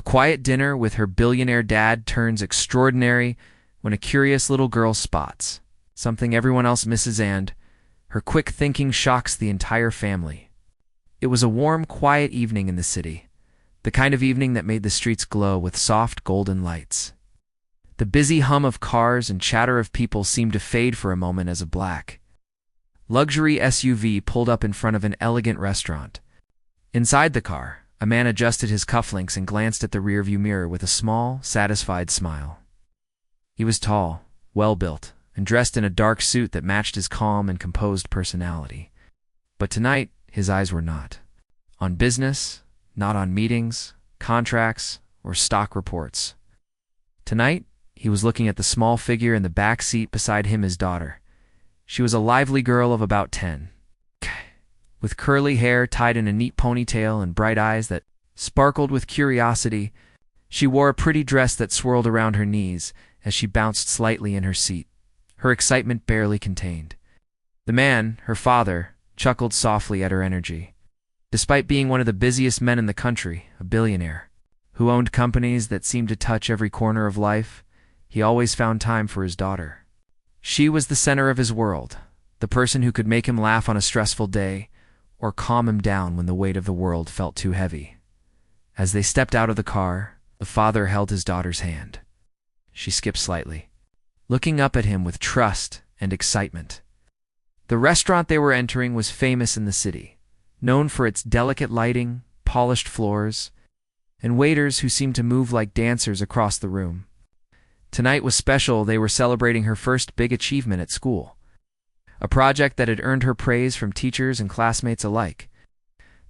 quiet dinner with her billionaire dad turns extraordinary when a curious little girl spots something everyone else misses, and her quick thinking shocks the entire family. It was a warm, quiet evening in the city, the kind of evening that made the streets glow with soft golden lights. The busy hum of cars and chatter of people seemed to fade for a moment as a black luxury SUV pulled up in front of an elegant restaurant. Inside the car, a man adjusted his cufflinks and glanced at the rearview mirror with a small, satisfied smile. He was tall, well-built, and dressed in a dark suit that matched his calm and composed personality. But tonight, his eyes were not on business, not on meetings, contracts, or stock reports. Tonight, he was looking at the small figure in the back seat beside him, his daughter. She was a lively girl of about 10, with curly hair tied in a neat ponytail and bright eyes that sparkled with curiosity. She wore a pretty dress that swirled around her knees as she bounced slightly in her seat, her excitement barely contained. The man, her father, chuckled softly at her energy. Despite being one of the busiest men in the country, a billionaire, who owned companies that seemed to touch every corner of life, he always found time for his daughter. She was the center of his world, the person who could make him laugh on a stressful day or calm him down when the weight of the world felt too heavy. As they stepped out of the car, the father held his daughter's hand. She skipped slightly, looking up at him with trust and excitement. The restaurant they were entering was famous in the city, known for its delicate lighting, polished floors, and waiters who seemed to move like dancers across the room. Tonight was special. They were celebrating her first big achievement at school, a project that had earned her praise from teachers and classmates alike.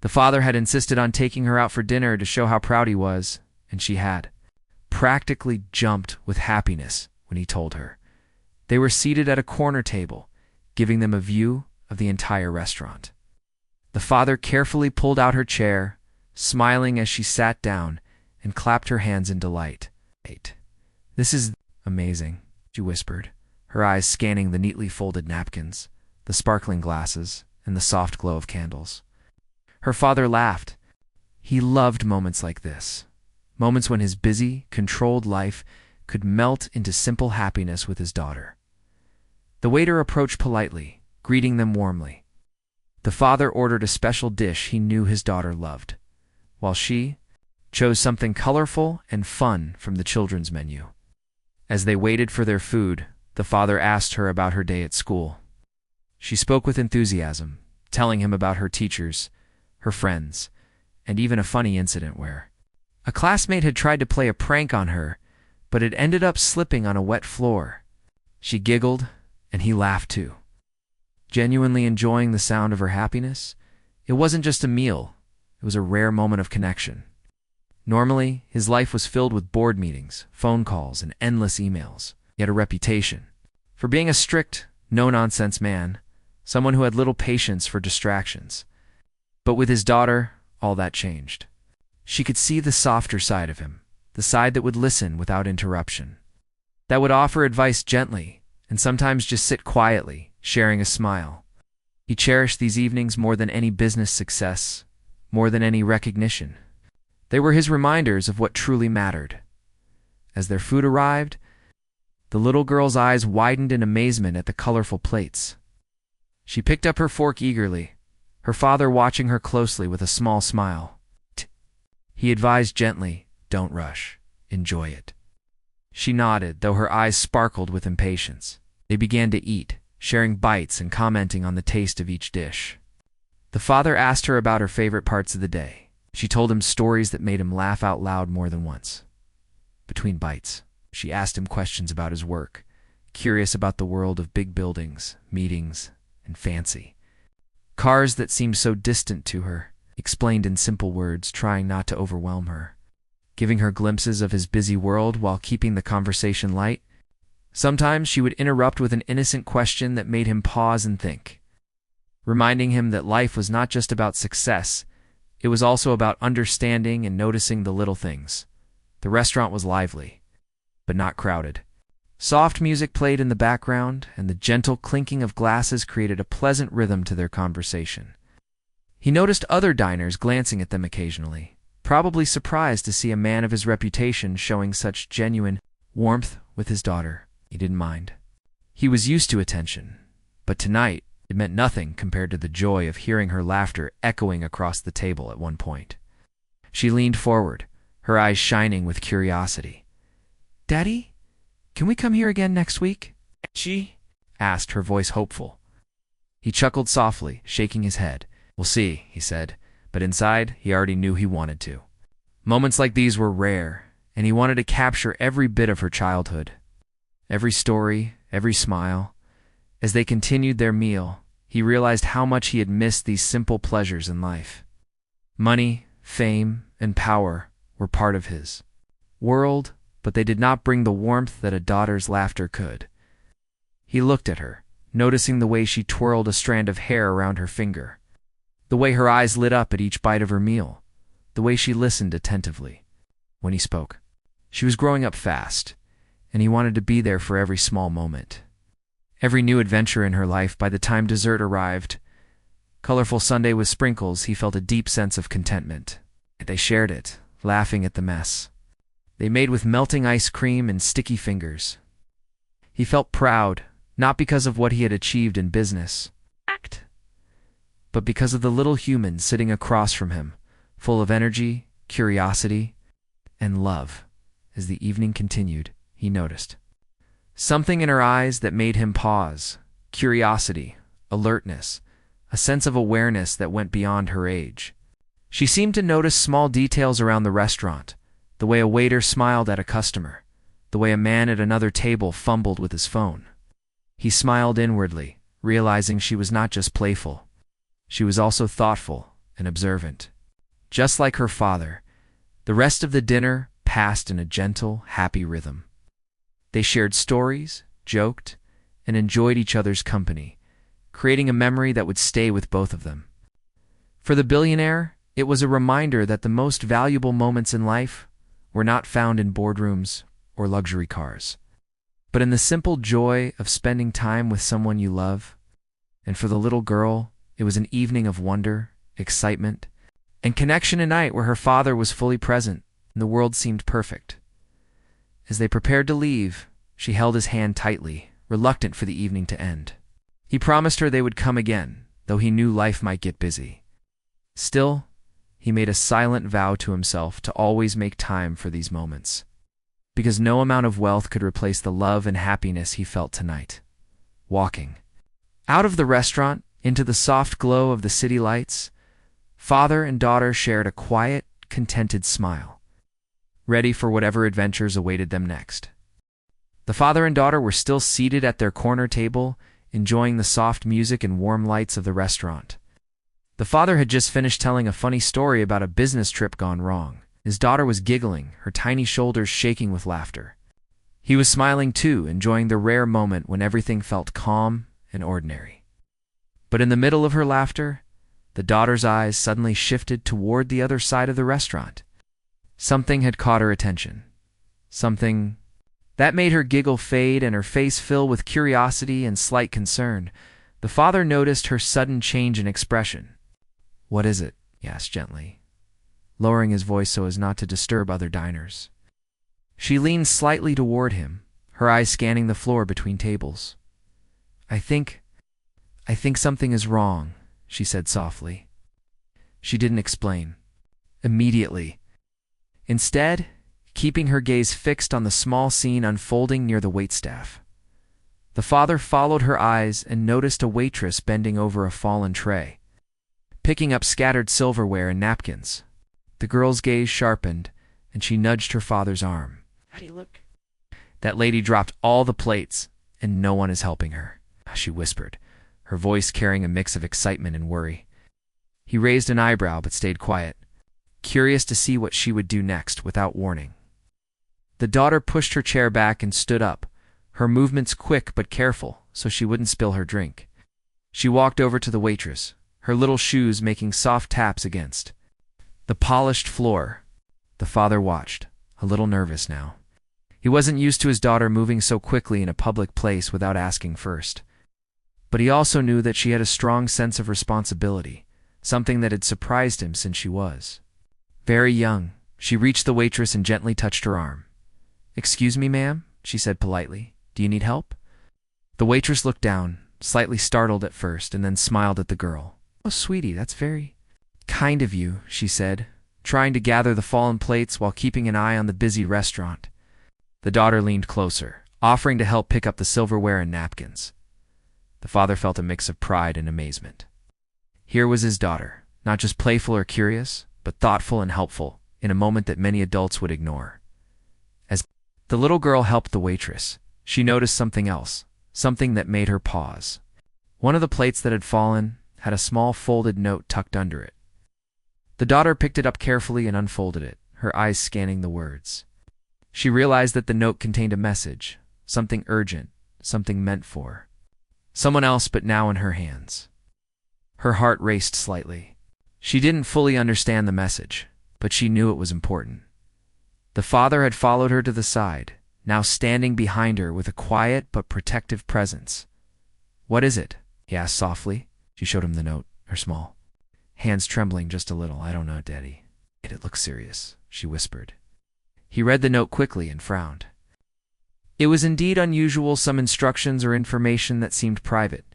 The father had insisted on taking her out for dinner to show how proud he was, and she had practically jumped with happiness when he told her. They were seated at a corner table, giving them a view of the entire restaurant. The father carefully pulled out her chair, smiling as she sat down, and clapped her hands in delight. "This is amazing," she whispered, her eyes scanning the neatly folded napkins, the sparkling glasses, and the soft glow of candles. Her father laughed. He loved moments like this, moments when his busy, controlled life could melt into simple happiness with his daughter. The waiter approached politely, greeting them warmly. The father ordered a special dish he knew his daughter loved, while she chose something colorful and fun from the children's menu. As they waited for their food, the father asked her about her day at school. She spoke with enthusiasm, telling him about her teachers, her friends, and even a funny incident where a classmate had tried to play a prank on her, but had ended up slipping on a wet floor. She giggled, and he laughed too, genuinely enjoying the sound of her happiness. It wasn't just a meal, it was a rare moment of connection. Normally, his life was filled with board meetings, phone calls, and endless emails. He had a reputation for being a strict, no-nonsense man, someone who had little patience for distractions. But with his daughter, all that changed. She could see the softer side of him, the side that would listen without interruption, that would offer advice gently, and sometimes just sit quietly, sharing a smile. He cherished these evenings more than any business success, more than any recognition. They were his reminders of what truly mattered. As their food arrived, the little girl's eyes widened in amazement at the colorful plates. She picked up her fork eagerly, her father watching her closely with a small smile. He advised gently, "Don't rush. Enjoy it." She nodded, though her eyes sparkled with impatience. They began to eat, sharing bites and commenting on the taste of each dish. The father asked her about her favorite parts of the day. She told him stories that made him laugh out loud more than once. Between bites, she asked him questions about his work, curious about the world of big buildings, meetings, and fancy cars that seemed so distant to her. Explained in simple words, trying not to overwhelm her, giving her glimpses of his busy world while keeping the conversation light. Sometimes she would interrupt with an innocent question that made him pause and think, reminding him that life was not just about success, it was also about understanding and noticing the little things. The restaurant was lively, but not crowded. Soft music played in the background, and the gentle clinking of glasses created a pleasant rhythm to their conversation. He noticed other diners glancing at them occasionally, probably surprised to see a man of his reputation showing such genuine warmth with his daughter. He didn't mind. He was used to attention, but tonight it meant nothing compared to the joy of hearing her laughter echoing across the table at one point. She leaned forward, her eyes shining with curiosity. "Daddy, can we come here again next week?" she asked, her voice hopeful. He chuckled softly, shaking his head. "We'll see," he said, but inside he already knew he wanted to. Moments like these were rare, and he wanted to capture every bit of her childhood. Every story, every smile. As they continued their meal, he realized how much he had missed these simple pleasures in life. Money, fame, and power were part of his world, but they did not bring the warmth that a daughter's laughter could. He looked at her, noticing the way she twirled a strand of hair around her finger, the way her eyes lit up at each bite of her meal, the way she listened attentively when he spoke. She was growing up fast, and he wanted to be there for every small moment. Every new adventure in her life. By the time dessert arrived, colorful sundae with sprinkles, he felt a deep sense of contentment. They shared it, laughing at the mess they made with melting ice cream and sticky fingers. He felt proud, not because of what he had achieved in business, but because of the little human sitting across from him, full of energy, curiosity, and love. As the evening continued, he noticed something in her eyes that made him pause. Curiosity, alertness, a sense of awareness that went beyond her age. She seemed to notice small details around the restaurant, the way a waiter smiled at a customer, the way a man at another table fumbled with his phone. He smiled inwardly, realizing she was not just playful. She was also thoughtful and observant. Just like her father, the rest of the dinner passed in a gentle, happy rhythm. They shared stories, joked, and enjoyed each other's company, creating a memory that would stay with both of them. For the billionaire, it was a reminder that the most valuable moments in life were not found in boardrooms or luxury cars, but in the simple joy of spending time with someone you love. And for the little girl, it was an evening of wonder, excitement, and connection, a night where her father was fully present and the world seemed perfect. As they prepared to leave, she held his hand tightly, reluctant for the evening to end. He promised her they would come again, though he knew life might get busy. Still, he made a silent vow to himself to always make time for these moments, because no amount of wealth could replace the love and happiness he felt tonight. Walking out of the restaurant into the soft glow of the city lights, father and daughter shared a quiet, contented smile, ready for whatever adventures awaited them next. The father and daughter were still seated at their corner table, enjoying the soft music and warm lights of the restaurant. The father had just finished telling a funny story about a business trip gone wrong. His daughter was giggling, her tiny shoulders shaking with laughter. He was smiling too, enjoying the rare moment when everything felt calm and ordinary. But in the middle of her laughter, the daughter's eyes suddenly shifted toward the other side of the restaurant. Something had caught her attention. Something that made her giggle fade and her face fill with curiosity and slight concern. The father noticed her sudden change in expression. "What is it?" he asked gently, lowering his voice so as not to disturb other diners. She leaned slightly toward him, her eyes scanning the floor between tables. I think something is wrong," she said softly. She didn't explain. Immediately. Instead, keeping her gaze fixed on the small scene unfolding near the waitstaff. The father followed her eyes and noticed a waitress bending over a fallen tray, picking up scattered silverware and napkins. The girl's gaze sharpened, and she nudged her father's arm. "How do you look?" "That lady dropped all the plates, and no one is helping her," she whispered, her voice carrying a mix of excitement and worry. He raised an eyebrow but stayed quiet, curious to see what she would do next without warning. The daughter pushed her chair back and stood up, her movements quick but careful so she wouldn't spill her drink. She walked over to the waitress, her little shoes making soft taps against the polished floor. The father watched, a little nervous now. He wasn't used to his daughter moving so quickly in a public place without asking first. But he also knew that she had a strong sense of responsibility, something that had surprised him since she was Very young, she reached the waitress and gently touched her arm. "Excuse me, ma'am," she said politely. "Do you need help?" The waitress looked down, slightly startled at first, and then smiled at the girl. "Oh, sweetie, that's very kind of you," she said, trying to gather the fallen plates while keeping an eye on the busy restaurant. The daughter leaned closer, offering to help pick up the silverware and napkins. The father felt a mix of pride and amazement. Here was his daughter, not just playful or curious, but thoughtful and helpful, in a moment that many adults would ignore. As the little girl helped the waitress, she noticed something else, something that made her pause. One of the plates that had fallen had a small folded note tucked under it. The daughter picked it up carefully and unfolded it, her eyes scanning the words. She realized that the note contained a message, something urgent, something meant for someone else but now in her hands. Her heart raced slightly. She didn't fully understand the message, but she knew it was important. The father had followed her to the side, now standing behind her with a quiet but protective presence. "What is it?" he asked softly. She showed him the note, her small hands trembling just a little. "I don't know, Daddy. It looks serious," she whispered. He read the note quickly and frowned. It was indeed unusual, some instructions or information that seemed private,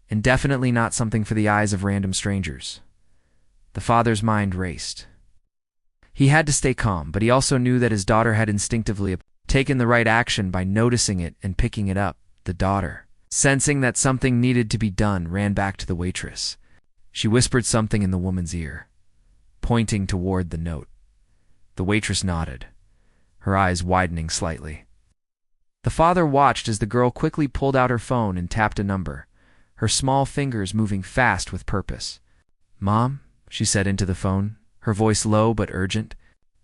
and definitely not something for the eyes of random strangers. The father's mind raced. He had to stay calm, but he also knew that his daughter had instinctively taken the right action by noticing it and picking it up. The daughter, sensing that something needed to be done, ran back to the waitress. She whispered something in the woman's ear, pointing toward the note. The waitress nodded, her eyes widening slightly. The father watched as the girl quickly pulled out her phone and tapped a number, her small fingers moving fast with purpose. "Mom," she said into the phone, her voice low but urgent.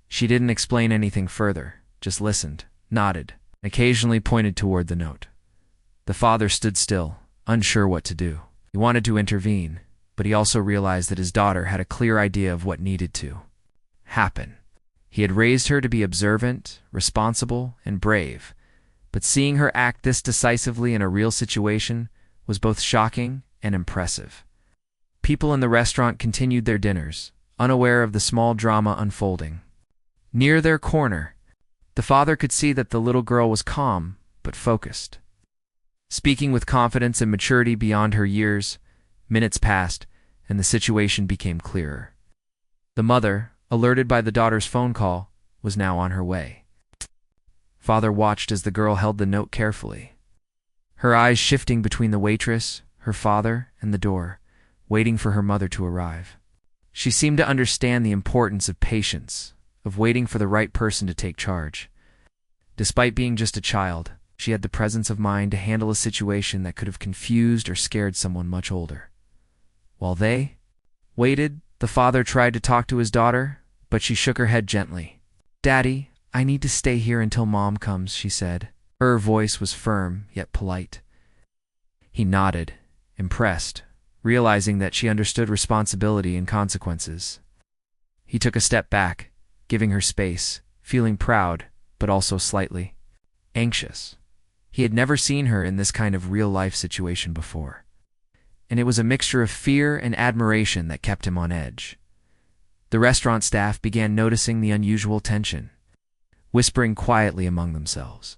She didn't explain anything further, just listened, nodded, and occasionally pointed toward the note. The father stood still, unsure what to do. He wanted to intervene, but he also realized that his daughter had a clear idea of what needed to happen. He had raised her to be observant, responsible, and brave, but seeing her act this decisively in a real situation was both shocking and impressive. People in the restaurant continued their dinners, unaware of the small drama unfolding. Near their corner, the father could see that the little girl was calm but focused. Speaking with confidence and maturity beyond her years, minutes passed, and the situation became clearer. The mother, alerted by the daughter's phone call, was now on her way. Father watched as the girl held the note carefully, her eyes shifting between the waitress, her father, and the door, waiting for her mother to arrive. She seemed to understand the importance of patience, of waiting for the right person to take charge. Despite being just a child, she had the presence of mind to handle a situation that could have confused or scared someone much older. While they waited, the father tried to talk to his daughter, but she shook her head gently. "Daddy, I need to stay here until Mom comes," she said. Her voice was firm, yet polite. He nodded, impressed, realizing that she understood responsibility and consequences. He took a step back, giving her space, feeling proud, but also slightly anxious. He had never seen her in this kind of real-life situation before, and it was a mixture of fear and admiration that kept him on edge. The restaurant staff began noticing the unusual tension, whispering quietly among themselves.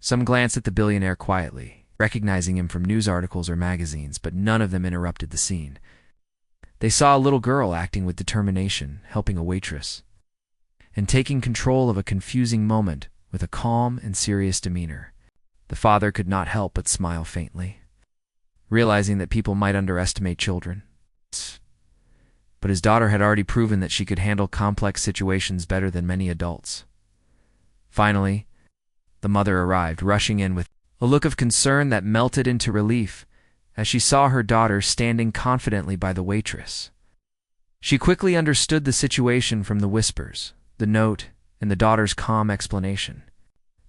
Some glanced at the billionaire quietly, recognizing him from news articles or magazines, but none of them interrupted the scene. They saw a little girl acting with determination, helping a waitress, and taking control of a confusing moment with a calm and serious demeanor. The father could not help but smile faintly, realizing that people might underestimate children. But his daughter had already proven that she could handle complex situations better than many adults. Finally, the mother arrived, rushing in with a look of concern that melted into relief as she saw her daughter standing confidently by the waitress. She quickly understood the situation from the whispers, the note, and the daughter's calm explanation.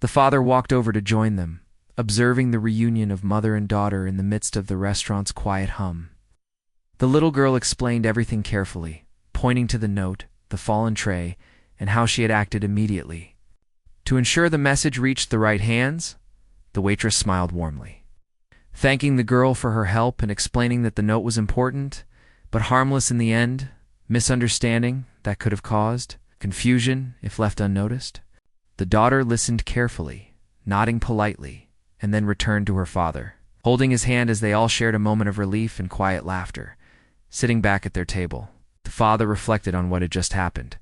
The father walked over to join them, observing the reunion of mother and daughter in the midst of the restaurant's quiet hum. The little girl explained everything carefully, pointing to the note, the fallen tray, and how she had acted immediately. To ensure the message reached the right hands, the waitress smiled warmly, thanking the girl for her help and explaining that the note was important, but harmless in the end, misunderstanding that could have caused. Confusion, if left unnoticed? The daughter listened carefully, nodding politely, and then returned to her father, holding his hand as they all shared a moment of relief and quiet laughter. Sitting back at their table, the father reflected on what had just happened.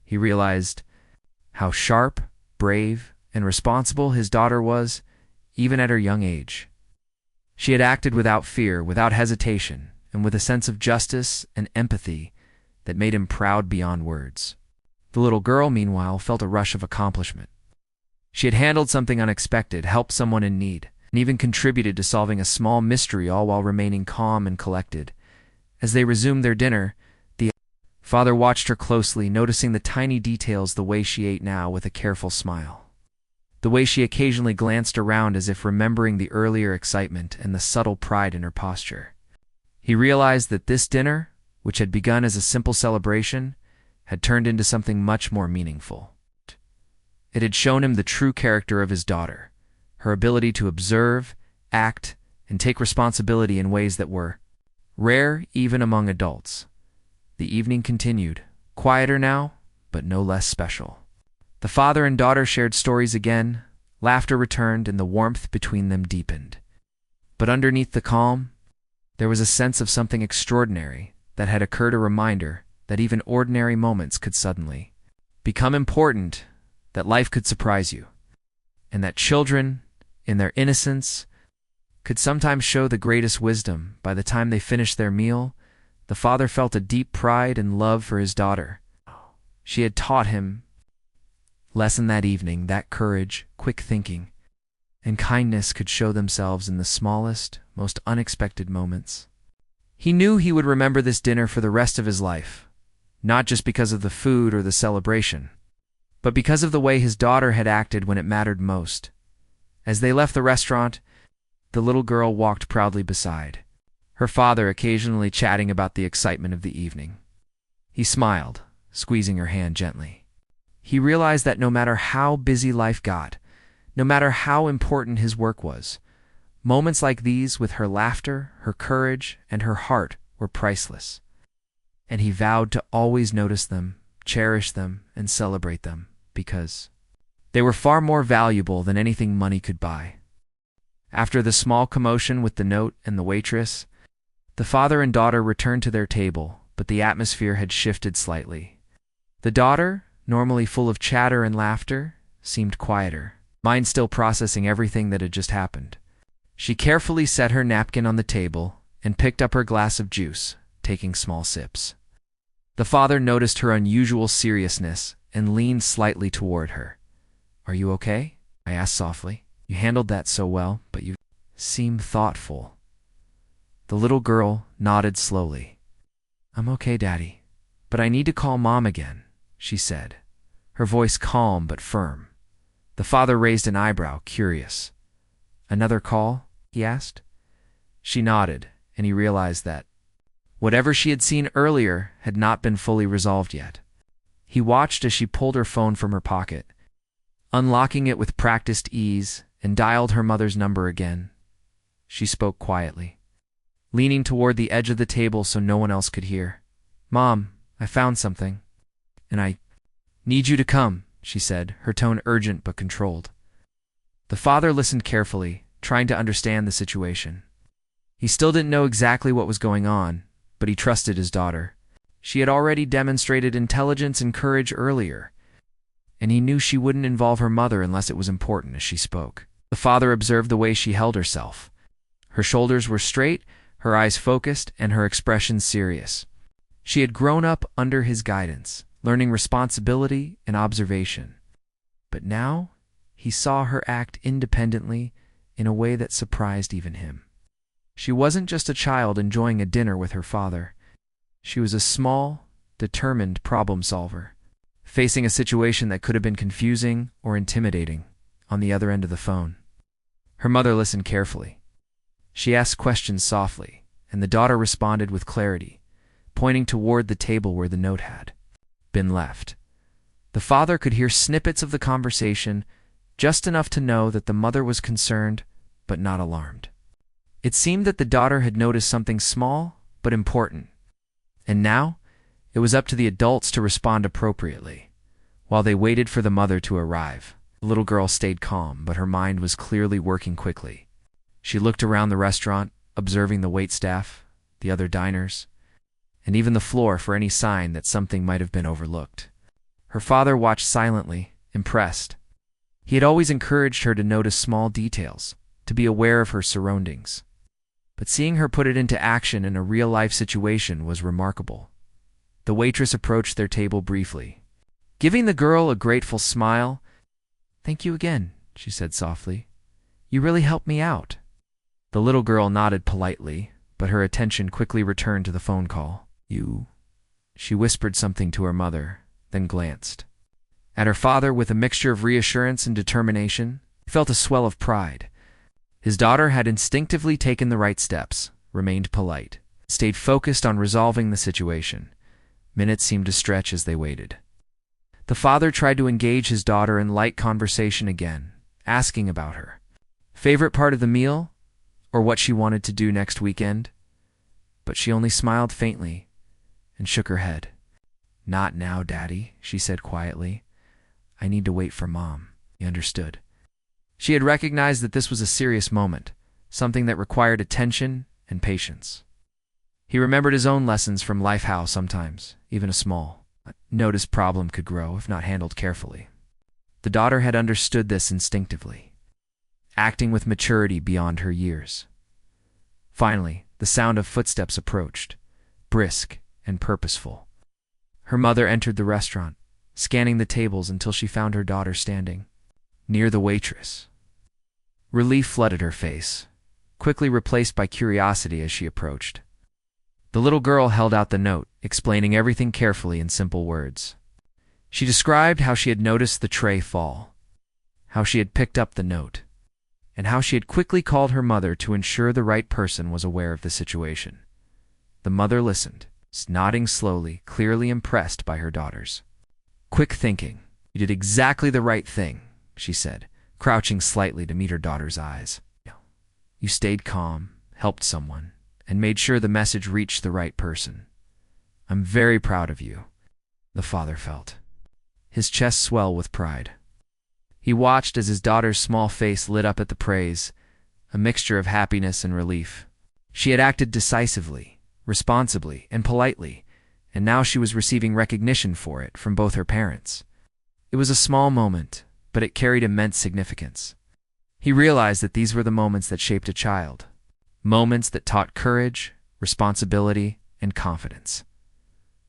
He realized how sharp, brave, and responsible his daughter was, even at her young age. She had acted without fear, without hesitation, and with a sense of justice and empathy that made him proud beyond words. The little girl, meanwhile, felt a rush of accomplishment. She had handled something unexpected, helped someone in need, and even contributed to solving a small mystery, all while remaining calm and collected. As they resumed their dinner, the father watched her closely, noticing the tiny details, the way she ate now with a careful smile, the way she occasionally glanced around as if remembering the earlier excitement, and the subtle pride in her posture. He realized that this dinner, which had begun as a simple celebration, had turned into something much more meaningful. It had shown him the true character of his daughter, her ability to observe, act, and take responsibility in ways that were rare even among adults. The evening continued, quieter now, but no less special. The father and daughter shared stories again, laughter returned, and the warmth between them deepened. But underneath the calm, there was a sense of something extraordinary that had occurred, a reminder that even ordinary moments could suddenly become important, that life could surprise you, and that children, in their innocence, could sometimes show the greatest wisdom. By the time they finished their meal, the father felt a deep pride and love for his daughter. She had taught him lesson that evening, that courage, quick thinking, and kindness could show themselves in the smallest, most unexpected moments. He knew he would remember this dinner for the rest of his life, not just because of the food or the celebration, but because of the way his daughter had acted when it mattered most. As they left the restaurant, the little girl walked proudly beside, her father occasionally chatting about the excitement of the evening. He smiled, squeezing her hand gently. He realized that no matter how busy life got, no matter how important his work was, moments like these with her laughter, her courage, and her heart were priceless. And he vowed to always notice them, cherish them, and celebrate them, because they were far more valuable than anything money could buy. After the small commotion with the note and the waitress, the father and daughter returned to their table, but the atmosphere had shifted slightly. The daughter, normally full of chatter and laughter, seemed quieter, mind still processing everything that had just happened. She carefully set her napkin on the table and picked up her glass of juice, taking small sips. The father noticed her unusual seriousness and leaned slightly toward her. "Are you okay?" I asked softly. "You handled that so well, but you seem thoughtful." The little girl nodded slowly. "I'm okay, Daddy, but I need to call Mom again," she said, her voice calm but firm. The father raised an eyebrow, curious. "Another call?" he asked. She nodded, and he realized that whatever she had seen earlier had not been fully resolved yet. He watched as she pulled her phone from her pocket, unlocking it with practiced ease, and dialed her mother's number again. She spoke quietly, leaning toward the edge of the table so no one else could hear. "Mom, I found something, and I need you to come," she said, her tone urgent but controlled. The father listened carefully, trying to understand the situation. He still didn't know exactly what was going on, but he trusted his daughter. She had already demonstrated intelligence and courage earlier, and he knew she wouldn't involve her mother unless it was important as she spoke. The father observed the way she held herself. Her shoulders were straight, her eyes focused, and her expression serious. She had grown up under his guidance, learning responsibility and observation. But now he saw her act independently in a way that surprised even him. She wasn't just a child enjoying a dinner with her father. She was a small, determined problem solver, facing a situation that could have been confusing or intimidating on the other end of the phone. Her mother listened carefully. She asked questions softly, and the daughter responded with clarity, pointing toward the table where the note had been left. The father could hear snippets of the conversation, just enough to know that the mother was concerned but not alarmed. It seemed that the daughter had noticed something small but important, and now it was up to the adults to respond appropriately. While they waited for the mother to arrive, the little girl stayed calm, but her mind was clearly working quickly. She looked around the restaurant, observing the waitstaff, the other diners, and even the floor for any sign that something might have been overlooked. Her father watched silently, impressed. He had always encouraged her to notice small details, to be aware of her surroundings. But seeing her put it into action in a real-life situation was remarkable. The waitress approached their table briefly, giving the girl a grateful smile. "Thank you again," she said softly. "You really helped me out." The little girl nodded politely, but her attention quickly returned to the phone call. She whispered something to her mother, then glanced at her father with a mixture of reassurance and determination. He felt a swell of pride. His daughter had instinctively taken the right steps, remained polite, stayed focused on resolving the situation. Minutes seemed to stretch as they waited. The father tried to engage his daughter in light conversation again, asking about her favorite part of the meal or what she wanted to do next weekend. But she only smiled faintly and shook her head. "Not now, Daddy," she said quietly. "I need to wait for Mom." He understood. She had recognized that this was a serious moment, something that required attention and patience. He remembered his own lessons from life, how sometimes, even a small, noticed problem could grow if not handled carefully. The daughter had understood this instinctively, acting with maturity beyond her years. Finally, the sound of footsteps approached, brisk and purposeful. Her mother entered the restaurant, scanning the tables until she found her daughter standing near the waitress. Relief flooded her face, quickly replaced by curiosity as she approached. The little girl held out the note, explaining everything carefully in simple words. She described how she had noticed the tray fall, how she had picked up the note, and how she had quickly called her mother to ensure the right person was aware of the situation. The mother listened, nodding slowly, clearly impressed by her daughter's quick thinking. "You did exactly the right thing," she said, crouching slightly to meet her daughter's eyes. "You stayed calm, helped someone, and made sure the message reached the right person. I'm very proud of you," the father felt, his chest swell with pride. He watched as his daughter's small face lit up at the praise, a mixture of happiness and relief. She had acted decisively, responsibly, and politely, and now she was receiving recognition for it from both her parents. It was a small moment, but it carried immense significance. He realized that these were the moments that shaped a child, moments that taught courage, responsibility, and confidence.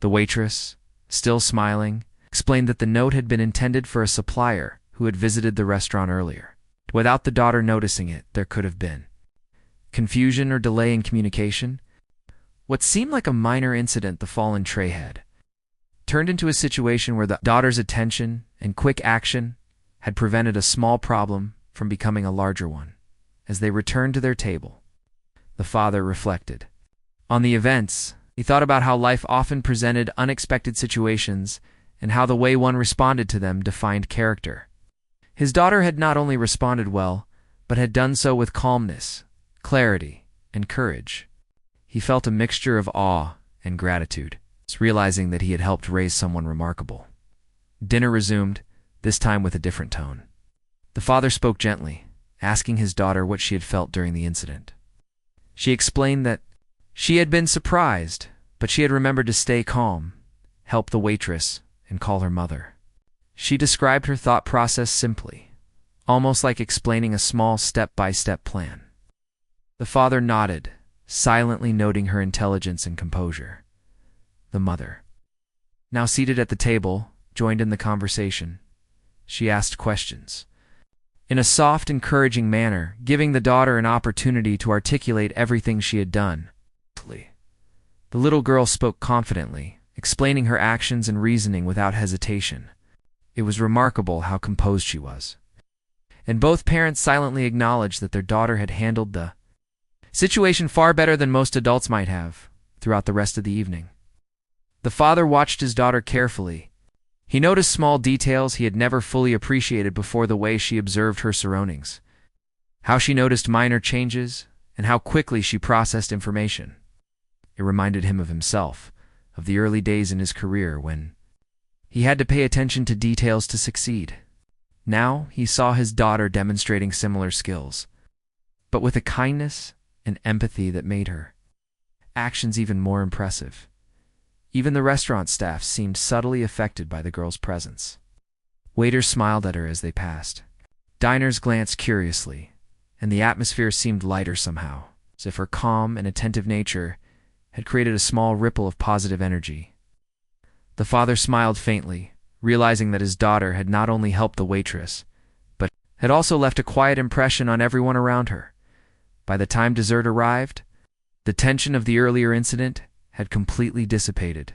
The waitress, still smiling, explained that the note had been intended for a supplier who had visited the restaurant earlier. Without the daughter noticing it, there could have been confusion or delay in communication. What seemed like a minor incident, the fallen tray had turned into a situation where the daughter's attention and quick action had prevented a small problem from becoming a larger one. As they returned to their table, the father reflected on the events. He thought about how life often presented unexpected situations and how the way one responded to them defined character. His daughter had not only responded well, but had done so with calmness, clarity, and courage. He felt a mixture of awe and gratitude, realizing that he had helped raise someone remarkable. Dinner resumed, this time with a different tone. The father spoke gently, asking his daughter what she had felt during the incident. She explained that she had been surprised, but she had remembered to stay calm, help the waitress, and call her mother. She described her thought process simply, almost like explaining a small step-by-step plan. The father nodded, silently noting her intelligence and composure. The mother, now seated at the table, joined in the conversation. She asked questions in a soft, encouraging manner, giving the daughter an opportunity to articulate everything she had done. The little girl spoke confidently, explaining her actions and reasoning without hesitation. It was remarkable how composed she was. And both parents silently acknowledged that their daughter had handled the situation far better than most adults might have. Throughout the rest of the evening, the father watched his daughter carefully. He noticed small details he had never fully appreciated before: the way she observed her surroundings, how she noticed minor changes, and how quickly she processed information. It reminded him of himself, of the early days in his career when He had to pay attention to details to succeed. Now he saw his daughter demonstrating similar skills, but with a kindness and empathy that made her actions even more impressive. Even the restaurant staff seemed subtly affected by the girl's presence. Waiters smiled at her as they passed. Diners glanced curiously, and the atmosphere seemed lighter somehow, as if her calm and attentive nature had created a small ripple of positive energy. The father smiled faintly, realizing that his daughter had not only helped the waitress, but had also left a quiet impression on everyone around her. By the time dessert arrived, the tension of the earlier incident had completely dissipated.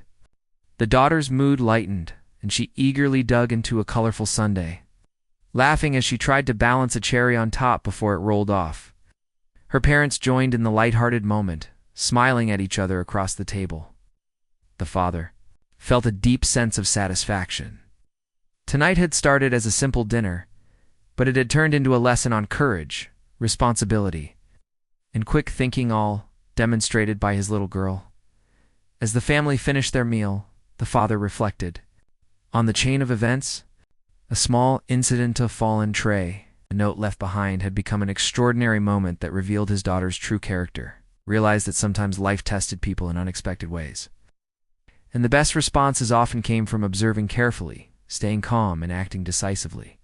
The daughter's mood lightened, and she eagerly dug into a colorful sundae, laughing as she tried to balance a cherry on top before it rolled off. Her parents joined in the light-hearted moment, smiling at each other across the table. The father felt a deep sense of satisfaction. Tonight had started as a simple dinner, but it had turned into a lesson on courage, responsibility, and quick thinking, all demonstrated by his little girl. As the family finished their meal, the father reflected on the chain of events. A small incident, a fallen tray, a note left behind, had become an extraordinary moment that revealed his daughter's true character. Realized that sometimes life tested people in unexpected ways. And the best responses often came from observing carefully, staying calm, and acting decisively.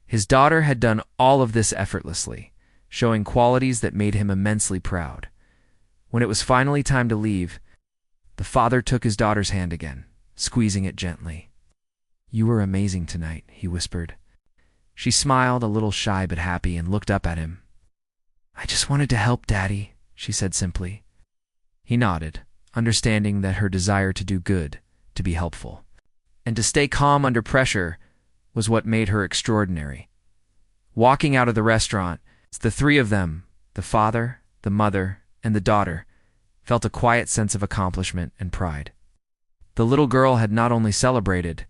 His daughter had done all of this effortlessly, showing qualities that made him immensely proud. When it was finally time to leave, the father took his daughter's hand again, squeezing it gently. "You were amazing tonight," he whispered. She smiled, a little shy but happy, and looked up at him. "I just wanted to help, Daddy," she said simply. He nodded, understanding that her desire to do good, to be helpful, and to stay calm under pressure was what made her extraordinary. Walking out of the restaurant, the three of them, the father, the mother, and the daughter, felt a quiet sense of accomplishment and pride. The little girl had not only celebrated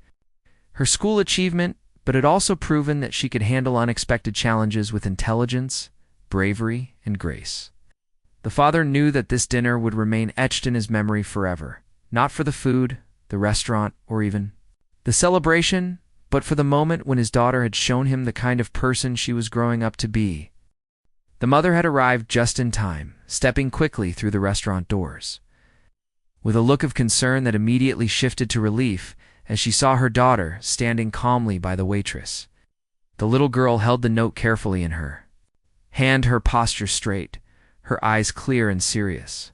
her school achievement, but had also proven that she could handle unexpected challenges with intelligence, bravery, and grace. The father knew that this dinner would remain etched in his memory forever, not for the food, the restaurant, or even the celebration, but for the moment when his daughter had shown him the kind of person she was growing up to be. The mother had arrived just in time, stepping quickly through the restaurant doors, with a look of concern that immediately shifted to relief as she saw her daughter standing calmly by the waitress. The little girl held the note carefully in her hand, her posture straight, her eyes clear and serious.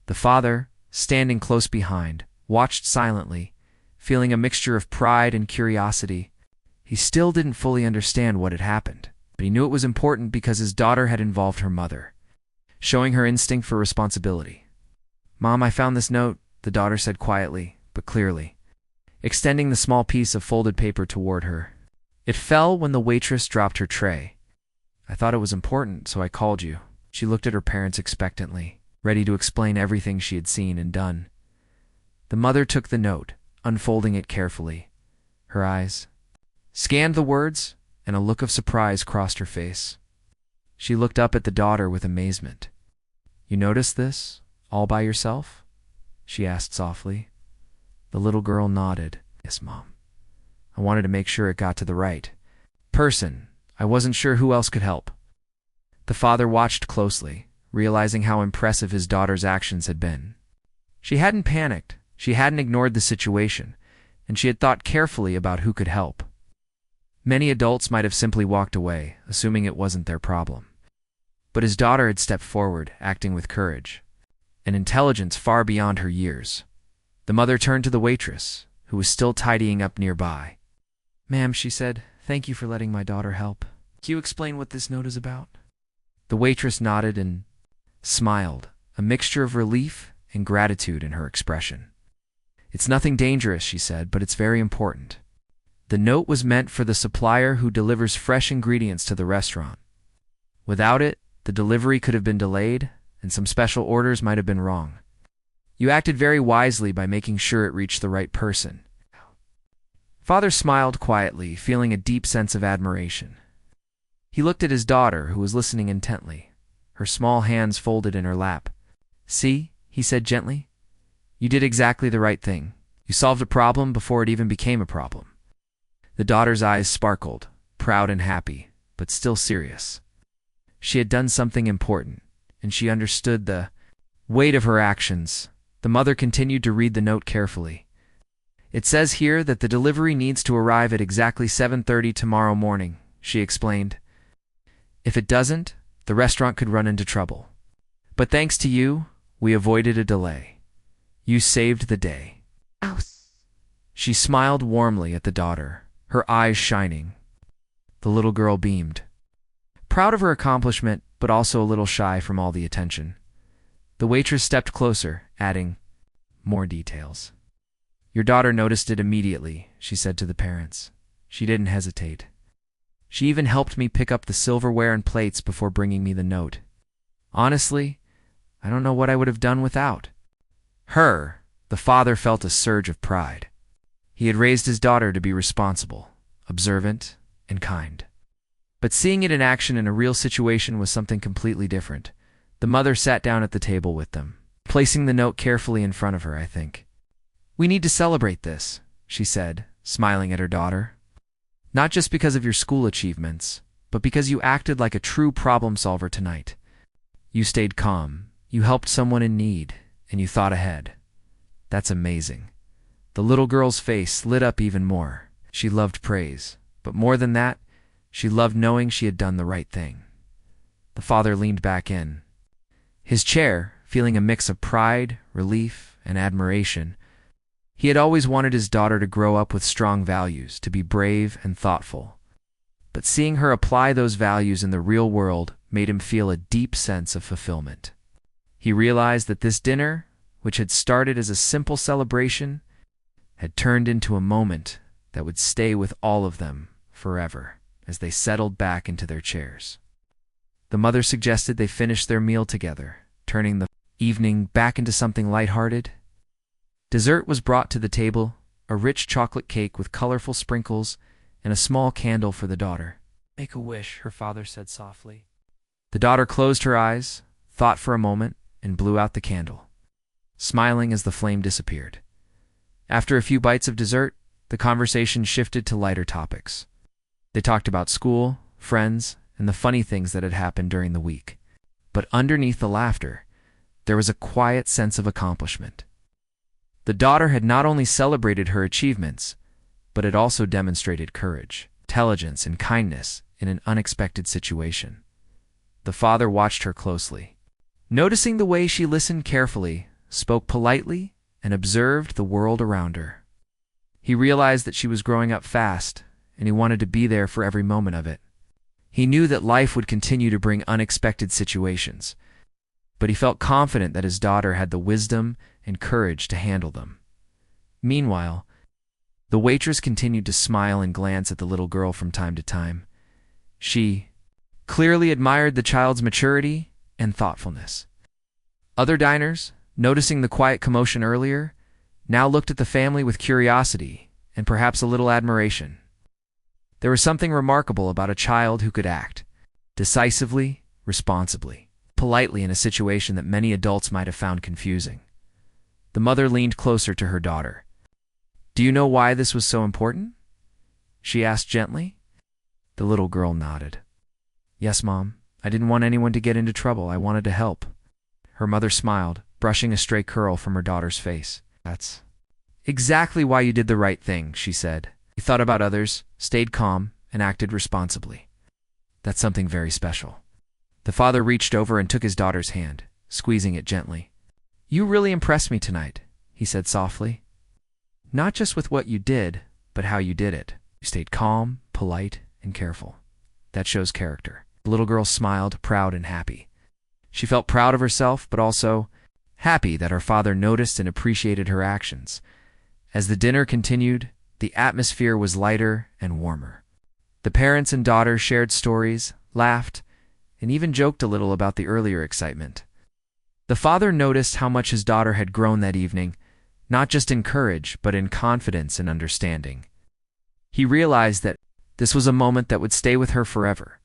The father, standing close behind, watched silently, feeling a mixture of pride and curiosity. He still didn't fully understand what had happened, but he knew it was important because his daughter had involved her mother, showing her instinct for responsibility. "Mom, I found this note," the daughter said quietly, but clearly, extending the small piece of folded paper toward her. It fell when the waitress dropped her tray. "I thought it was important, so I called you." She looked at her parents expectantly, ready to explain everything she had seen and done. The mother took the note, unfolding it carefully. Her eyes scanned the words, and a look of surprise crossed her face. She looked up at the daughter with amazement. "You noticed this, all by yourself?" she asked softly. The little girl nodded. "Yes, Mom. I wanted to make sure it got to the right person. I wasn't sure who else could help." The father watched closely, realizing how impressive his daughter's actions had been. She hadn't panicked, she hadn't ignored the situation, and she had thought carefully about who could help. Many adults might have simply walked away, assuming it wasn't their problem. But his daughter had stepped forward, acting with courage, and intelligence far beyond her years. The mother turned to the waitress, who was still tidying up nearby. "Ma'am," she said, "thank you for letting my daughter help. Can you explain what this note is about?" The waitress nodded and smiled, a mixture of relief and gratitude in her expression. "It's nothing dangerous," she said, "but it's very important. The note was meant for the supplier who delivers fresh ingredients to the restaurant. Without it, the delivery could have been delayed, and some special orders might have been wrong. You acted very wisely by making sure it reached the right person." Father smiled quietly, feeling a deep sense of admiration. He looked at his daughter, who was listening intently, her small hands folded in her lap. "See," he said gently, "you did exactly the right thing. You solved a problem before it even became a problem. The daughter's eyes sparkled, proud and happy, but still serious. She had done something important, and she understood the weight of her actions. The mother continued to read the note carefully. It says here that the delivery needs to arrive at exactly 7:30 tomorrow morning, she explained. If it doesn't, the restaurant could run into trouble. But thanks to you, we avoided a delay. You saved the day. She smiled warmly at the daughter, her eyes shining. The little girl beamed, proud of her accomplishment, but also a little shy from all the attention. The waitress stepped closer, adding more details. Your daughter noticed it immediately, she said to the parents. She didn't hesitate. She even helped me pick up the silverware and plates before bringing me the note. Honestly, I don't know what I would have done without her. The father felt a surge of pride. He had raised his daughter to be responsible, observant, and kind. But seeing it in action in a real situation was something completely different. The mother sat down at the table with them, placing the note carefully in front of her, I think. We need to celebrate this, she said, smiling at her daughter. Not just because of your school achievements, but because you acted like a true problem solver tonight. You stayed calm, you helped someone in need, and you thought ahead. That's amazing. The little girl's face lit up even more. She loved praise, but more than that, she loved knowing she had done the right thing. The father leaned back in his chair, feeling a mix of pride, relief, and admiration. He had always wanted his daughter to grow up with strong values, to be brave and thoughtful. But seeing her apply those values in the real world made him feel a deep sense of fulfillment. He realized that this dinner, which had started as a simple celebration, had turned into a moment that would stay with all of them forever as they settled back into their chairs. The mother suggested they finish their meal together, turning the evening back into something lighthearted. Dessert was brought to the table, a rich chocolate cake with colorful sprinkles and a small candle for the daughter. Make a wish, her father said softly. The daughter closed her eyes, thought for a moment, and blew out the candle, smiling as the flame disappeared. After a few bites of dessert, the conversation shifted to lighter topics. They talked about school, friends, and the funny things that had happened during the week. But underneath the laughter, there was a quiet sense of accomplishment. The daughter had not only celebrated her achievements, but had also demonstrated courage, intelligence, and kindness in an unexpected situation. The father watched her closely, noticing the way she listened carefully, spoke politely, and observed the world around her. He realized that she was growing up fast, and he wanted to be there for every moment of it. He knew that life would continue to bring unexpected situations, but he felt confident that his daughter had the wisdom and courage to handle them. Meanwhile, the waitress continued to smile and glance at the little girl from time to time. She clearly admired the child's maturity and thoughtfulness. Other diners, noticing the quiet commotion earlier, now looked at the family with curiosity and perhaps a little admiration. There was something remarkable about a child who could act decisively, responsibly, politely in a situation that many adults might have found confusing. The mother leaned closer to her daughter. Do you know why this was so important? She asked gently. The little girl nodded. Yes, Mom. I didn't want anyone to get into trouble. I wanted to help. Her mother smiled, brushing a stray curl from her daughter's face. That's exactly why you did the right thing, she said. You thought about others, stayed calm, and acted responsibly. That's something very special. The father reached over and took his daughter's hand, squeezing it gently. You really impressed me tonight, he said softly. Not just with what you did, but how you did it. You stayed calm, polite, and careful. That shows character. The little girl smiled, proud and happy. She felt proud of herself, but also happy that her father noticed and appreciated her actions. As the dinner continued, the atmosphere was lighter and warmer. The parents and daughter shared stories, laughed, and even joked a little about the earlier excitement. The father noticed how much his daughter had grown that evening, not just in courage, but in confidence and understanding. He realized that this was a moment that would stay with her forever,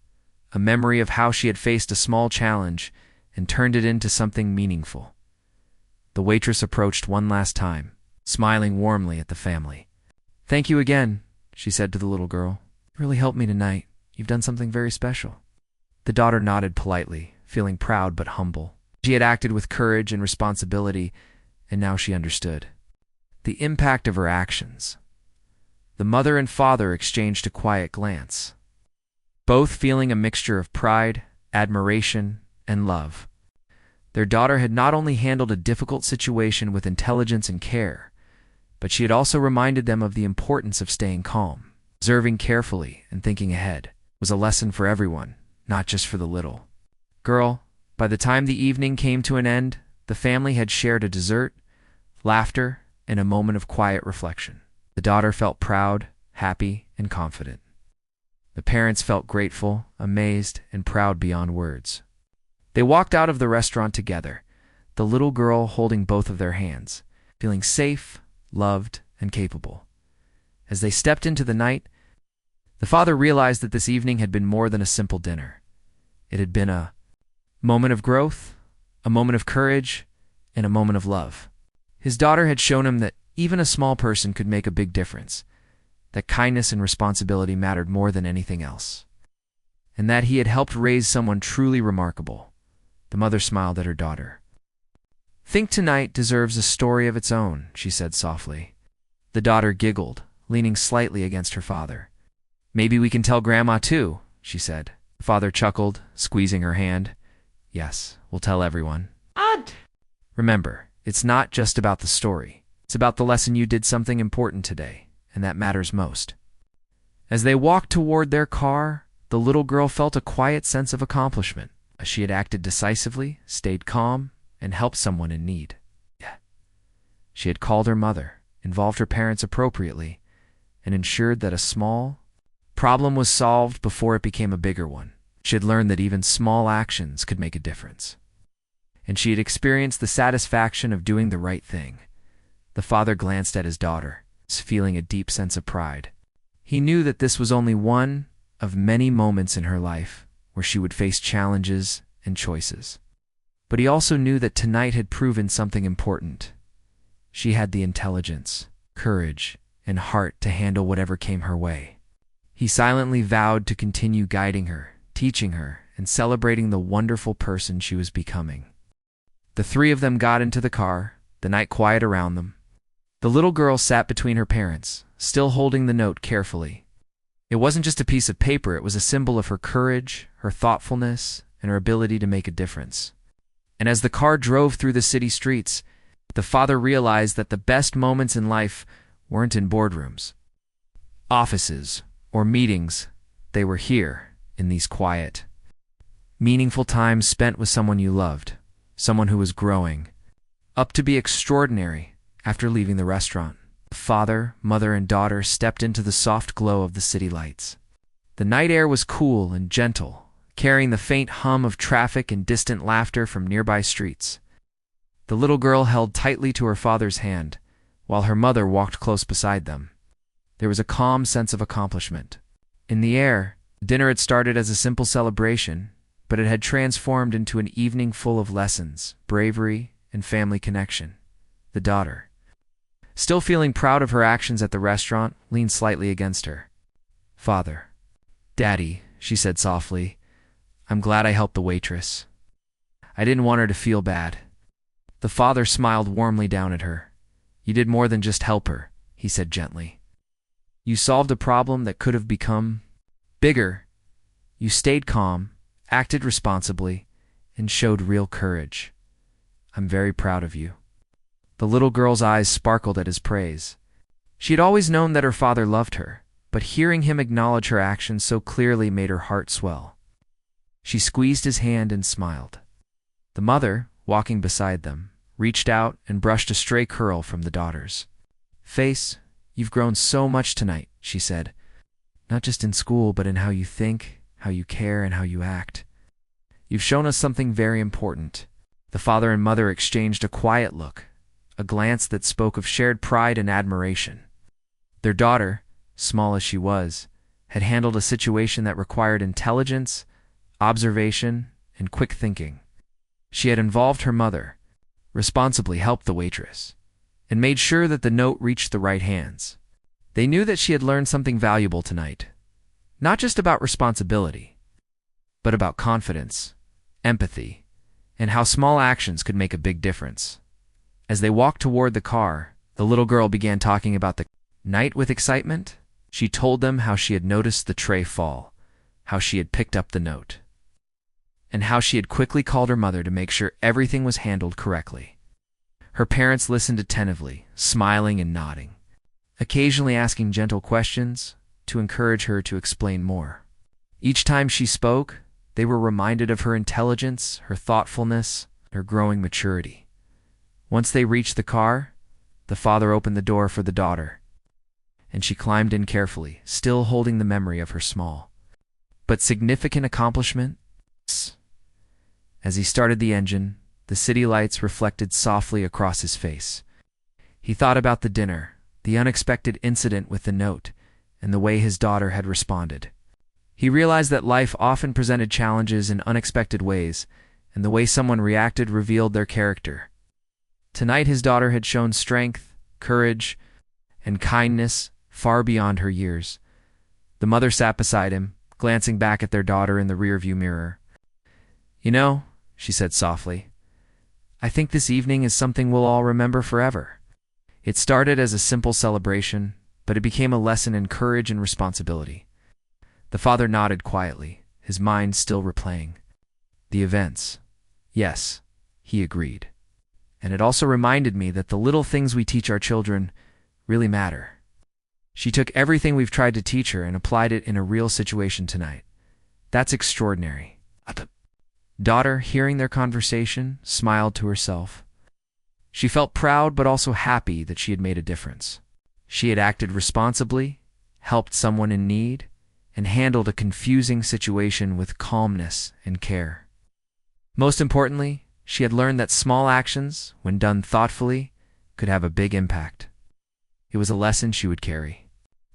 a memory of how she had faced a small challenge and turned it into something meaningful. The waitress approached one last time, smiling warmly at the family. "Thank you again," she said to the little girl. "You really helped me tonight. You've done something very special." The daughter nodded politely, feeling proud but humble. She had acted with courage and responsibility, and now she understood the impact of her actions. The mother and father exchanged a quiet glance, both feeling a mixture of pride, admiration, and love. Their daughter had not only handled a difficult situation with intelligence and care, but she had also reminded them of the importance of staying calm. Observing carefully and thinking ahead was a lesson for everyone, not just for the little girl. By the time the evening came to an end, the family had shared a dessert, laughter, and a moment of quiet reflection. The daughter felt proud, happy, and confident. The parents felt grateful, amazed, and proud beyond words. They walked out of the restaurant together, the little girl holding both of their hands, feeling safe, loved, and capable. As they stepped into the night, the father realized that this evening had been more than a simple dinner. It had been a moment of growth, a moment of courage, and a moment of love. His daughter had shown him that even a small person could make a big difference, that kindness and responsibility mattered more than anything else, and that he had helped raise someone truly remarkable. The mother smiled at her daughter. "Think tonight deserves a story of its own," she said softly. The daughter giggled, leaning slightly against her father. "Maybe we can tell Grandma too," she said. The father chuckled, squeezing her hand. "Yes, we'll tell everyone. Aunt! Remember, it's not just about the story. It's about the lesson you did something important today, and that matters most." As they walked toward their car, the little girl felt a quiet sense of accomplishment. She had acted decisively, stayed calm, and helped someone in need. She had called her mother, involved her parents appropriately, and ensured that a small problem was solved before it became a bigger one. She had learned that even small actions could make a difference. And she had experienced the satisfaction of doing the right thing. The father glanced at his daughter, feeling a deep sense of pride. He knew that this was only one of many moments in her life where she would face challenges and choices. But he also knew that tonight had proven something important. She had the intelligence, courage, and heart to handle whatever came her way. He silently vowed to continue guiding her, teaching her, and celebrating the wonderful person she was becoming. The three of them got into the car, the night quiet around them. The little girl sat between her parents, still holding the note carefully. It wasn't just a piece of paper, it was a symbol of her courage, her thoughtfulness, and her ability to make a difference. And as the car drove through the city streets, the father realized that the best moments in life weren't in boardrooms, offices, or meetings. They were here, in these quiet, meaningful times spent with someone you loved, someone who was growing up to be extraordinary. After leaving the restaurant, the father, mother, and daughter stepped into the soft glow of the city lights. The night air was cool and gentle, carrying the faint hum of traffic and distant laughter from nearby streets. The little girl held tightly to her father's hand, while her mother walked close beside them. There was a calm sense of accomplishment. In the air, dinner had started as a simple celebration, but it had transformed into an evening full of lessons, bravery, and family connection. The daughter, still feeling proud of her actions at the restaurant, leaned slightly against her. "Father, Daddy," she said softly, "I'm glad I helped the waitress. I didn't want her to feel bad." The father smiled warmly down at her. "You did more than just help her," he said gently. "You solved a problem that could have become bigger. You stayed calm, acted responsibly, and showed real courage. I'm very proud of you." The little girl's eyes sparkled at his praise. She had always known that her father loved her, but hearing him acknowledge her actions so clearly made her heart swell. She squeezed his hand and smiled. The mother, walking beside them, reached out and brushed a stray curl from the daughter's face. "You've grown so much tonight," she said. "Not just in school, but in how you think, how you care, and how you act. You've shown us something very important." The father and mother exchanged a quiet look, a glance that spoke of shared pride and admiration. Their daughter, small as she was, had handled a situation that required intelligence, observation, and quick thinking. She had involved her mother, responsibly helped the waitress, and made sure that the note reached the right hands. They knew that she had learned something valuable tonight, not just about responsibility, but about confidence, empathy, and how small actions could make a big difference. As they walked toward the car, the little girl began talking about the night with excitement. She told them how she had noticed the tray fall, how she had picked up the note, and how she had quickly called her mother to make sure everything was handled correctly. Her parents listened attentively, smiling and nodding, occasionally asking gentle questions to encourage her to explain more. Each time she spoke, they were reminded of her intelligence, her thoughtfulness, her growing maturity. Once they reached the car, the father opened the door for the daughter, and she climbed in carefully, still holding the memory of her small but significant accomplishment. As he started the engine, the city lights reflected softly across his face. He thought about the dinner, the unexpected incident with the note, and the way his daughter had responded. He realized that life often presented challenges in unexpected ways, and the way someone reacted revealed their character. Tonight his daughter had shown strength, courage, and kindness far beyond her years. The mother sat beside him, glancing back at their daughter in the rearview mirror. "You know," she said softly, "I think this evening is something we'll all remember forever." It started as a simple celebration, but it became a lesson in courage and responsibility. The father nodded quietly, his mind still replaying the events. "Yes," he agreed. "And it also reminded me that the little things we teach our children really matter." She took everything we've tried to teach her and applied it in a real situation tonight. That's extraordinary. Daughter, hearing their conversation, smiled to herself. She felt proud but also happy that she had made a difference. She had acted responsibly, helped someone in need, and handled a confusing situation with calmness and care. Most importantly, she had learned that small actions, when done thoughtfully, could have a big impact. It was a lesson she would carry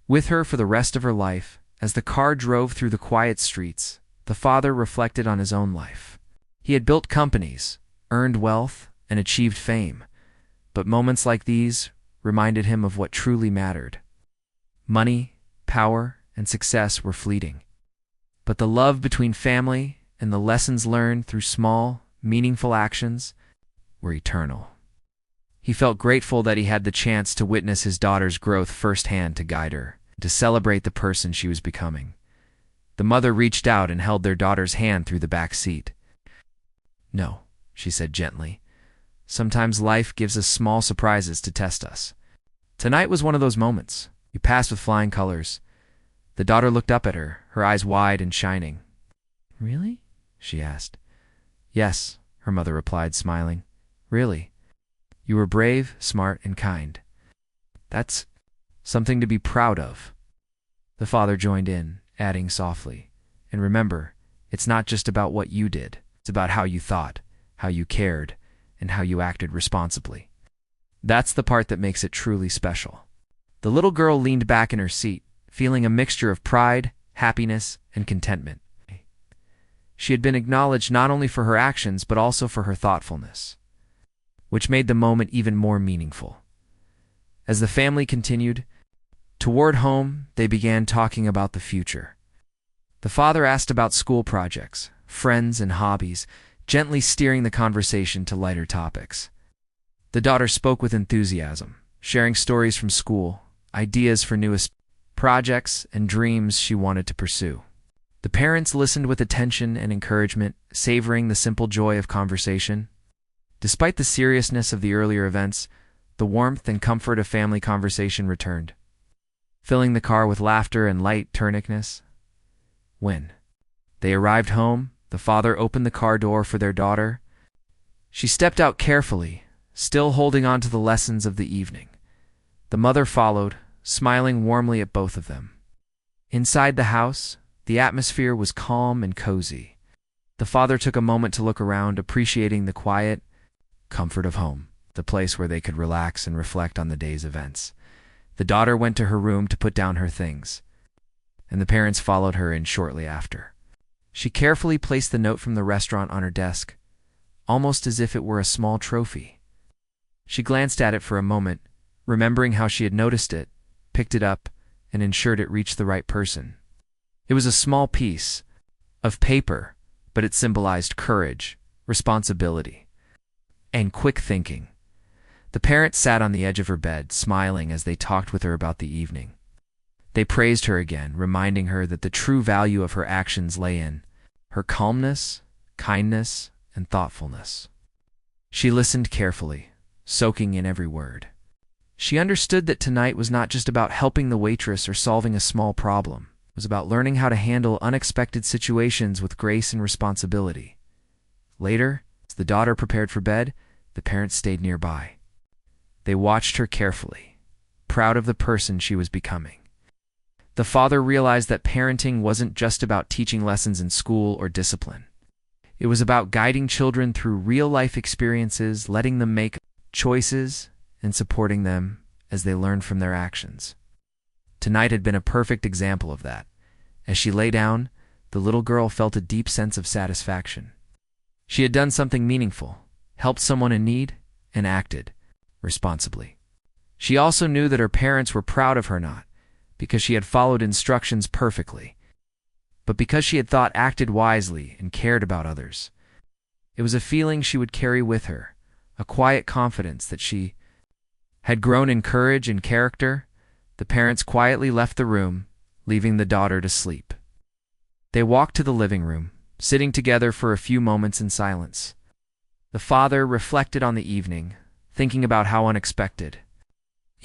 with her for the rest of her life. As the car drove through the quiet streets, the father reflected on his own life. He had built companies, earned wealth, and achieved fame, but moments like these reminded him of what truly mattered. Money, power, and success were fleeting, but the love between family and the lessons learned through small, meaningful actions were eternal. He felt grateful that he had the chance to witness his daughter's growth firsthand, to guide her, to celebrate the person she was becoming. The mother reached out and held their daughter's hand through the back seat. "No," she said gently. "Sometimes life gives us small surprises to test us. Tonight was one of those moments. You passed with flying colors." The daughter looked up at her, her eyes wide and shining. "Really?" she asked. "Yes," her mother replied, smiling. "Really. You were brave, smart, and kind. That's something to be proud of." The father joined in, adding softly, "And remember, it's not just about what you did. It's about how you thought, how you cared, and how you acted responsibly. That's the part that makes it truly special." The little girl leaned back in her seat, feeling a mixture of pride, happiness, and contentment. She had been acknowledged not only for her actions but also for her thoughtfulness, which made the moment even more meaningful. As the family continued toward home, they began talking about the future. The father asked about school projects, friends, and hobbies, gently steering the conversation to lighter topics. The daughter spoke with enthusiasm, sharing stories from school, ideas for newest projects, and dreams she wanted to pursue. The parents listened with attention and encouragement, savoring the simple joy of conversation. Despite the seriousness of the earlier events, the warmth and comfort of family conversation returned, filling the car with laughter and light tourniquetness. When they arrived home, the father opened the car door for their daughter. She stepped out carefully, still holding on to the lessons of the evening. The mother followed, smiling warmly at both of them. Inside the house, the atmosphere was calm and cozy. The father took a moment to look around, appreciating the quiet comfort of home, the place where they could relax and reflect on the day's events. The daughter went to her room to put down her things, and the parents followed her in shortly after. She carefully placed the note from the restaurant on her desk, almost as if it were a small trophy. She glanced at it for a moment, remembering how she had noticed it, picked it up, and ensured it reached the right person. It was a small piece of paper, but it symbolized courage, responsibility, and quick thinking. The parent sat on the edge of her bed, smiling as they talked with her about the evening. They praised her again, reminding her that the true value of her actions lay in her calmness, kindness, and thoughtfulness. She listened carefully, soaking in every word. She understood that tonight was not just about helping the waitress or solving a small problem. It was about learning how to handle unexpected situations with grace and responsibility. Later, as the daughter prepared for bed, the parents stayed nearby. They watched her carefully, proud of the person she was becoming. The father realized that parenting wasn't just about teaching lessons in school or discipline. It was about guiding children through real-life experiences, letting them make choices, and supporting them as they learned from their actions. Tonight had been a perfect example of that. As she lay down, the little girl felt a deep sense of satisfaction. She had done something meaningful, helped someone in need, and acted responsibly. She also knew that her parents were proud of her, not because she had followed instructions perfectly, but because she had acted wisely and cared about others. It was a feeling she would carry with her, a quiet confidence that she had grown in courage and character. The parents quietly left the room, leaving the daughter to sleep. They walked to the living room, sitting together for a few moments in silence. The father reflected on the evening, thinking about how unexpected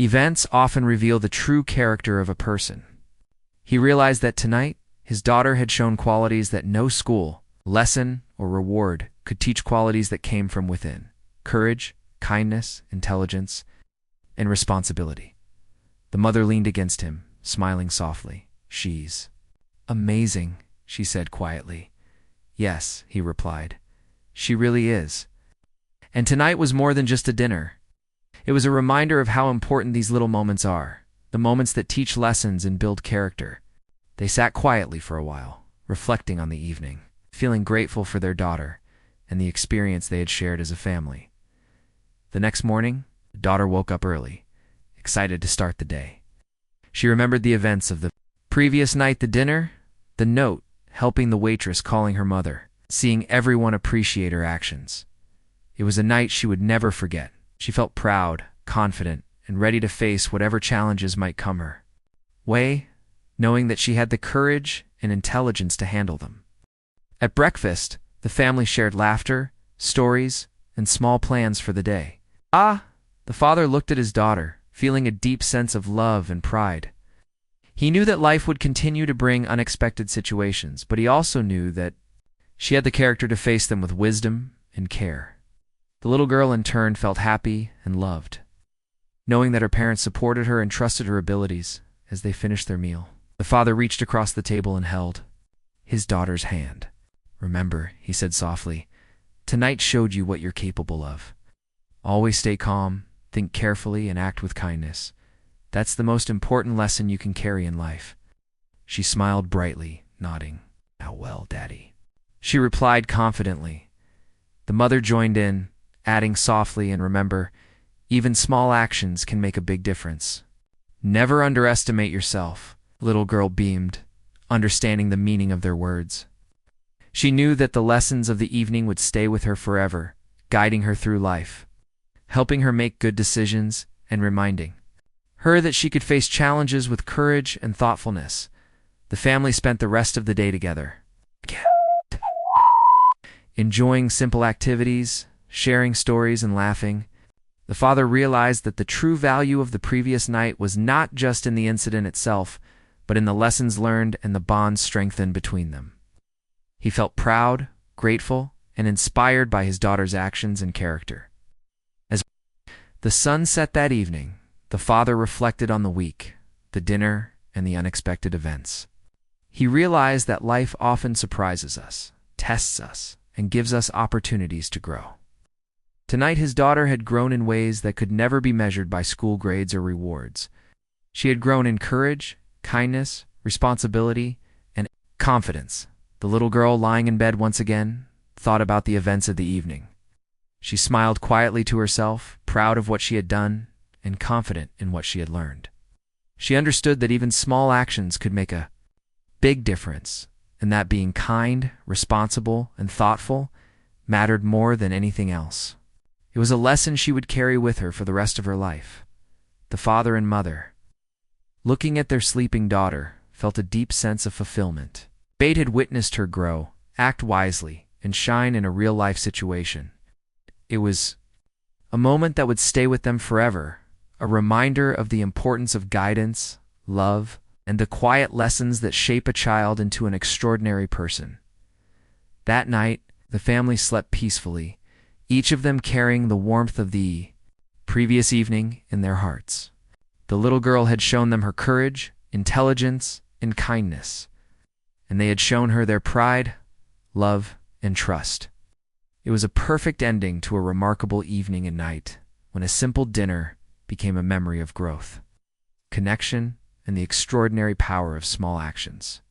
events often reveal the true character of a person. He realized that tonight, his daughter had shown qualities that no school, lesson, or reward could teach, qualities that came from within: courage, kindness, intelligence, and responsibility. The mother leaned against him, smiling softly. "She's amazing," she said quietly. "Yes," he replied. "She really is." And tonight was more than just a dinner. It was a reminder of how important these little moments are, the moments that teach lessons and build character. They sat quietly for a while, reflecting on the evening, feeling grateful for their daughter and the experience they had shared as a family. The next morning, the daughter woke up early, excited to start the day. She remembered the events of the previous night, the dinner, the note, helping the waitress, calling her mother, seeing everyone appreciate her actions. It was a night she would never forget. She felt proud, confident, and ready to face whatever challenges might come her way, knowing that she had the courage and intelligence to handle them. At breakfast, the family shared laughter, stories, and small plans for the day. The father looked at his daughter, feeling a deep sense of love and pride. He knew that life would continue to bring unexpected situations, but he also knew that she had the character to face them with wisdom and care. The little girl, in turn, felt happy and loved, knowing that her parents supported her and trusted her abilities. As they finished their meal, the father reached across the table and held his daughter's hand. "Remember," he said softly, "tonight showed you what you're capable of. Always stay calm, think carefully, and act with kindness. That's the most important lesson you can carry in life." She smiled brightly, nodding. "How well, Daddy," she replied confidently. The mother joined in, adding softly, "And remember, even small actions can make a big difference. Never underestimate yourself." Little girl beamed, understanding the meaning of their words. She knew that the lessons of the evening would stay with her forever, guiding her through life, helping her make good decisions, and reminding her that she could face challenges with courage and thoughtfulness. The family spent the rest of the day together, enjoying simple activities, sharing stories, and laughing. The father realized that the true value of the previous night was not just in the incident itself, but in the lessons learned and the bonds strengthened between them. He felt proud, grateful, and inspired by his daughter's actions and character. As the sun set that evening, the father reflected on the week, the dinner, and the unexpected events. He realized that life often surprises us, tests us, and gives us opportunities to grow. Tonight, his daughter had grown in ways that could never be measured by school grades or rewards. She had grown in courage, kindness, responsibility, and confidence. The little girl, lying in bed once again, thought about the events of the evening. She smiled quietly to herself, proud of what she had done and confident in what she had learned. She understood that even small actions could make a big difference, and that being kind, responsible, and thoughtful mattered more than anything else. It was a lesson she would carry with her for the rest of her life. The father and mother, looking at their sleeping daughter, felt a deep sense of fulfillment. Bate had witnessed her grow, act wisely, and shine in a real-life situation. It was a moment that would stay with them forever, a reminder of the importance of guidance, love, and the quiet lessons that shape a child into an extraordinary person. That night, the family slept peacefully, each of them carrying the warmth of the previous evening in their hearts. The little girl had shown them her courage, intelligence, and kindness, and they had shown her their pride, love, and trust. It was a perfect ending to a remarkable evening and night, when a simple dinner became a memory of growth, connection, and the extraordinary power of small actions.